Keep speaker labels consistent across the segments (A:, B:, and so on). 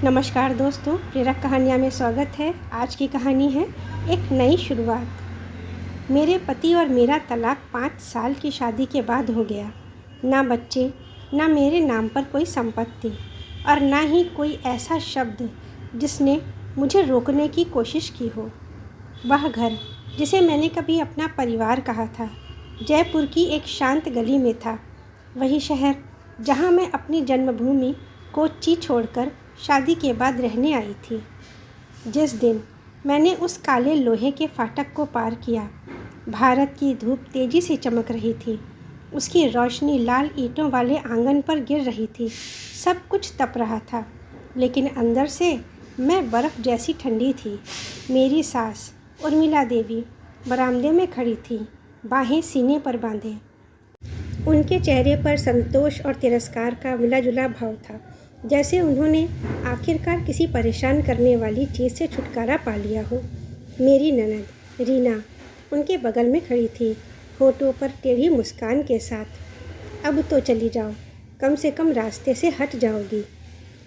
A: नमस्कार दोस्तों, प्रेरक कहानियाँ में स्वागत है। आज की कहानी है एक नई शुरुआत। मेरे पति और मेरा तलाक 5 साल की शादी के बाद हो गया। ना बच्चे, ना मेरे नाम पर कोई संपत्ति और ना ही कोई ऐसा शब्द जिसने मुझे रोकने की कोशिश की हो। वह घर जिसे मैंने कभी अपना परिवार कहा था, जयपुर की एक शांत गली में था। वही शहर जहाँ मैं अपनी जन्मभूमि कोच्चि छोड़कर शादी के बाद रहने आई थी। जिस दिन मैंने उस काले लोहे के फाटक को पार किया, भारत की धूप तेजी से चमक रही थी। उसकी रोशनी लाल ईंटों वाले आंगन पर गिर रही थी। सब कुछ तप रहा था, लेकिन अंदर से मैं बर्फ़ जैसी ठंडी थी। मेरी सास उर्मिला देवी बरामदे में खड़ी थी, बाहें सीने पर बांधे। उनके चेहरे पर संतोष और तिरस्कार का मिला-जुला भाव था, जैसे उन्होंने आखिरकार किसी परेशान करने वाली चीज़ से छुटकारा पा लिया हो। मेरी ननद रीना उनके बगल में खड़ी थी, होठों पर टेढ़ी मुस्कान के साथ। अब तो चली जाओ, कम से कम रास्ते से हट जाओगी,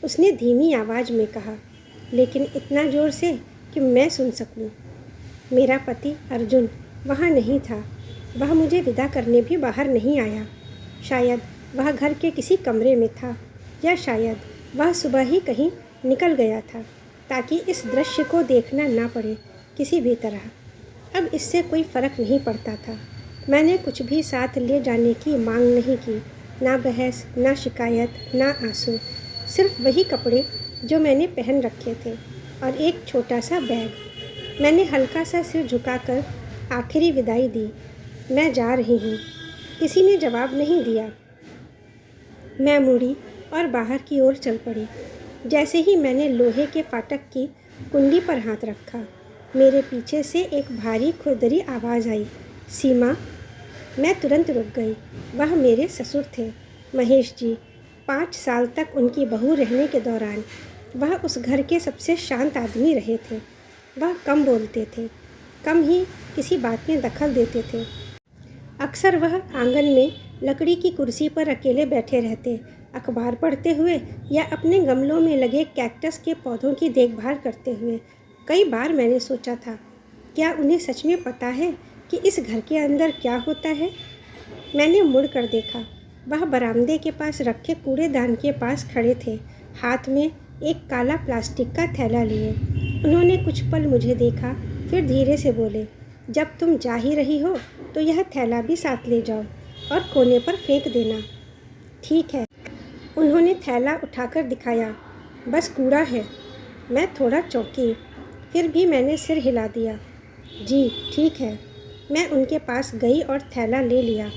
A: उसने धीमी आवाज़ में कहा, लेकिन इतना ज़ोर से कि मैं सुन सकूं। मेरा पति अर्जुन वहाँ नहीं था। वह मुझे विदा करने भी बाहर नहीं आया। शायद वह घर के किसी कमरे में था, या शायद वह सुबह ही कहीं निकल गया था ताकि इस दृश्य को देखना ना पड़े किसी भी तरह। अब इससे कोई फ़र्क नहीं पड़ता था। मैंने कुछ भी साथ ले जाने की मांग नहीं की, ना बहस, ना शिकायत, ना आंसू। सिर्फ वही कपड़े जो मैंने पहन रखे थे और एक छोटा सा बैग। मैंने हल्का सा सिर झुकाकर आखिरी विदाई दी। मैं जा रही हूँ। किसी ने जवाब नहीं दिया। मैं मुड़ी और बाहर की ओर चल पड़ी। जैसे ही मैंने लोहे के फाटक की कुंडी पर हाथ रखा, मेरे पीछे से एक भारी खुरदरी आवाज़ आई, सीमा। मैं तुरंत रुक गई। वह मेरे ससुर थे, महेश जी। 5 साल तक उनकी बहू रहने के दौरान वह उस घर के सबसे शांत आदमी रहे थे। वह कम बोलते थे, कम ही किसी बात में दखल देते थे। अक्सर वह आंगन में लकड़ी की कुर्सी पर अकेले बैठे रहते, अखबार पढ़ते हुए या अपने गमलों में लगे कैक्टस के पौधों की देखभाल करते हुए। कई बार मैंने सोचा था, क्या उन्हें सच में पता है कि इस घर के अंदर क्या होता है? मैंने मुड़ कर देखा। वह बरामदे के पास रखे कूड़ेदान के पास खड़े थे, हाथ में एक काला प्लास्टिक का थैला लिए। उन्होंने कुछ पल मुझे देखा, फिर धीरे से बोले, जब तुम जा ही रही हो तो यह थैला भी साथ ले जाओ और कोने पर फेंक देना। ठीक है। उन्होंने थैला उठाकर दिखाया। बस कूड़ा है। मैं थोड़ा चौंकी, फिर भी मैंने सिर हिला दिया। जी ठीक है। मैं उनके पास गई और थैला ले लिया।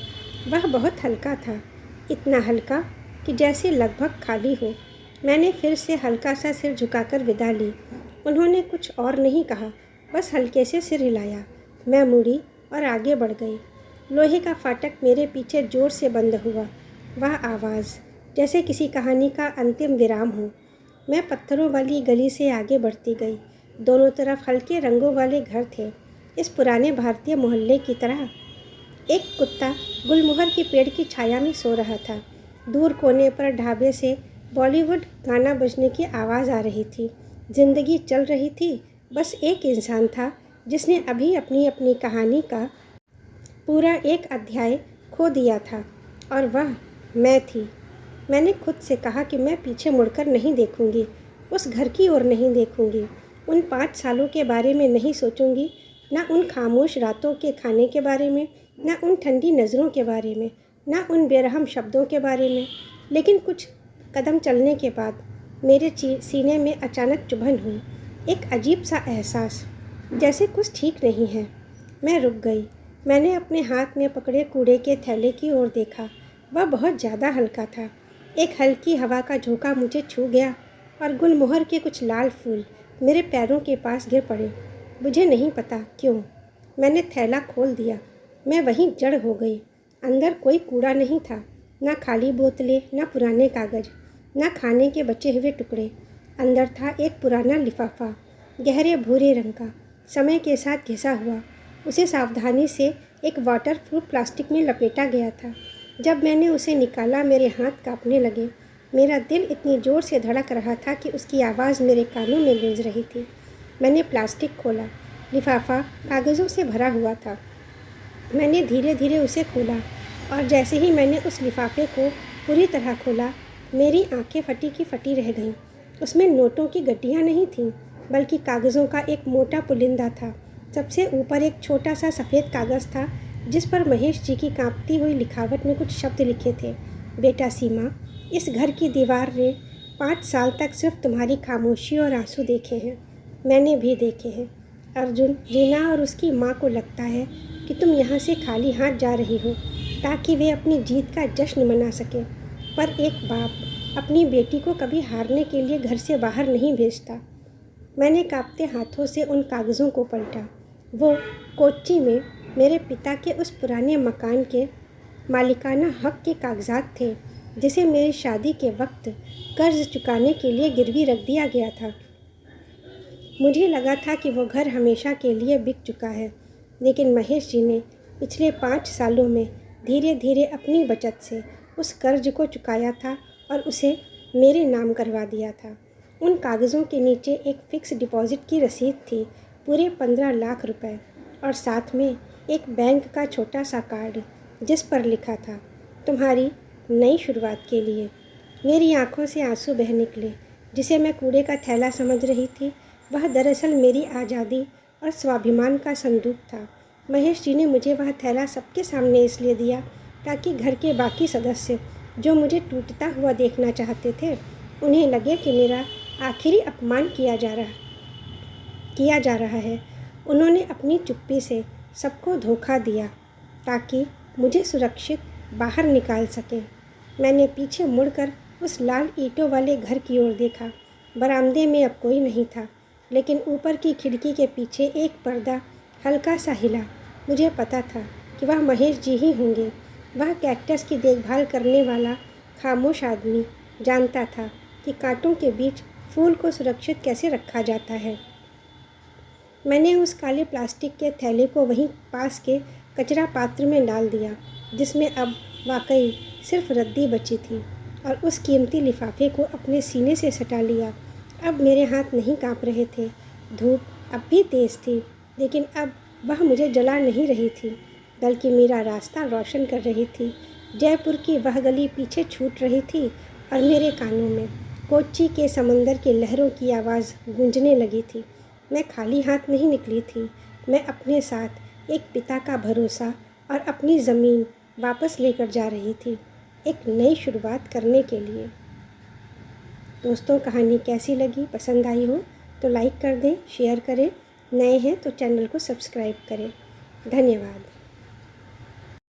A: वह बहुत हल्का था, इतना हल्का कि जैसे लगभग खाली हो। मैंने फिर से हल्का सा सिर झुकाकर विदा ली। उन्होंने कुछ और नहीं कहा, बस हल्के से सिर हिलाया। मैं मुड़ी और आगे बढ़ गई। लोहे का फाटक मेरे पीछे ज़ोर से बंद हुआ। वह आवाज़ जैसे किसी कहानी का अंतिम विराम हो। मैं पत्थरों वाली गली से आगे बढ़ती गई। दोनों तरफ हल्के रंगों वाले घर थे, इस पुराने भारतीय मोहल्ले की तरह। एक कुत्ता गुलमोहर के पेड़ की छाया में सो रहा था। दूर कोने पर ढाबे से बॉलीवुड गाना बजने की आवाज़ आ रही थी। जिंदगी चल रही थी। बस एक इंसान था जिसने अभी अपनी अपनी कहानी का पूरा एक अध्याय खो दिया था, और वह मैं थी। मैंने खुद से कहा कि मैं पीछे मुड़कर नहीं देखूंगी, उस घर की ओर नहीं देखूंगी, उन 5 सालों के बारे में नहीं सोचूंगी, ना उन खामोश रातों के खाने के बारे में, ना उन ठंडी नज़रों के बारे में, ना उन बेरहम शब्दों के बारे में। लेकिन कुछ कदम चलने के बाद मेरे सीने में अचानक चुभन हुई, एक अजीब सा एहसास, जैसे कुछ ठीक नहीं है। मैं रुक गई। मैंने अपने हाथ में पकड़े कूड़े के थैले की ओर देखा। वह बहुत ज़्यादा हल्का था। एक हल्की हवा का झोंका मुझे छू गया और गुलमोहर के कुछ लाल फूल मेरे पैरों के पास गिर पड़े। मुझे नहीं पता क्यों। मैंने थैला खोल दिया। मैं वहीं जड़ हो गई। अंदर कोई कूड़ा नहीं था, ना खाली बोतलें, ना पुराने कागज़, ना खाने के बचे हुए टुकड़े। अंदर था एक पुराना लिफाफा, गहरे भूरे रंग का, समय के साथ घिसा हुआ। उसे सावधानी से एक वाटरप्रूफ प्लास्टिक में लपेटा गया था। जब मैंने उसे निकाला, मेरे हाथ कांपने लगे। मेरा दिल इतनी ज़ोर से धड़क रहा था कि उसकी आवाज़ मेरे कानों में गूंज रही थी। मैंने प्लास्टिक खोला। लिफाफा कागज़ों से भरा हुआ था। मैंने धीरे धीरे उसे खोला और जैसे ही मैंने उस लिफाफे को पूरी तरह खोला, मेरी आंखें फटी की फटी रह गईं। उसमें नोटों की गड्डियाँ नहीं थीं, बल्कि कागज़ों का एक मोटा पुलिंदा था। सबसे ऊपर एक छोटा सा सफ़ेद कागज़ था, जिस पर महेश जी की कांपती हुई लिखावट में कुछ शब्द लिखे थे। बेटा सीमा, इस घर की दीवार ने 5 साल तक सिर्फ तुम्हारी खामोशी और आंसू देखे हैं। मैंने भी देखे हैं। अर्जुन, रीना और उसकी माँ को लगता है कि तुम यहाँ से खाली हाथ जा रही हो ताकि वे अपनी जीत का जश्न मना सकें। पर एक बाप अपनी बेटी को कभी हारने के लिए घर से बाहर नहीं भेजता। मैंने कांपते हाथों से उन कागज़ों को पलटा। वो कोच्चि में मेरे पिता के उस पुराने मकान के मालिकाना हक के कागजात थे, जिसे मेरी शादी के वक्त कर्ज चुकाने के लिए गिरवी रख दिया गया था। मुझे लगा था कि वो घर हमेशा के लिए बिक चुका है, लेकिन महेश जी ने पिछले 5 सालों में धीरे धीरे अपनी बचत से उस कर्ज को चुकाया था और उसे मेरे नाम करवा दिया था। उन कागज़ों के नीचे एक फ़िक्स डिपॉज़िट की रसीद थी, पूरे 15 लाख रुपए, और साथ में एक बैंक का छोटा सा कार्ड जिस पर लिखा था, तुम्हारी नई शुरुआत के लिए। मेरी आंखों से आंसू बह निकले। जिसे मैं कूड़े का थैला समझ रही थी, वह दरअसल मेरी आज़ादी और स्वाभिमान का संदूक था। महेश जी ने मुझे वह थैला सबके सामने इसलिए दिया ताकि घर के बाकी सदस्य जो मुझे टूटता हुआ देखना चाहते थे, उन्हें लगे कि मेरा आखिरी अपमान किया जा रहा है। उन्होंने अपनी चुप्पी से सबको धोखा दिया ताकि मुझे सुरक्षित बाहर निकाल सकें। मैंने पीछे मुड़कर उस लाल ईंटों वाले घर की ओर देखा। बरामदे में अब कोई नहीं था, लेकिन ऊपर की खिड़की के पीछे एक पर्दा हल्का सा हिला। मुझे पता था कि वह महेश जी ही होंगे। वह कैक्टस की देखभाल करने वाला खामोश आदमी जानता था कि कांटों के बीच फूल को सुरक्षित कैसे रखा जाता है। मैंने उस काले प्लास्टिक के थैले को वहीं पास के कचरा पात्र में डाल दिया, जिसमें अब वाकई सिर्फ रद्दी बची थी, और उस कीमती लिफाफे को अपने सीने से सटा लिया। अब मेरे हाथ नहीं कांप रहे थे। धूप अब भी तेज़ थी, लेकिन अब वह मुझे जला नहीं रही थी, बल्कि मेरा रास्ता रोशन कर रही थी। जयपुर की वह गली पीछे छूट रही थी और मेरे कानों में कोच्चि के समंदर की लहरों की आवाज़ गूंजने लगी थी। मैं खाली हाथ नहीं निकली थी। मैं अपने साथ एक पिता का भरोसा और अपनी ज़मीन वापस लेकर जा रही थी, एक नई शुरुआत करने के लिए। दोस्तों, कहानी कैसी लगी? पसंद आई हो तो लाइक कर दें, शेयर करें। नए हैं तो चैनल को सब्सक्राइब करें। धन्यवाद।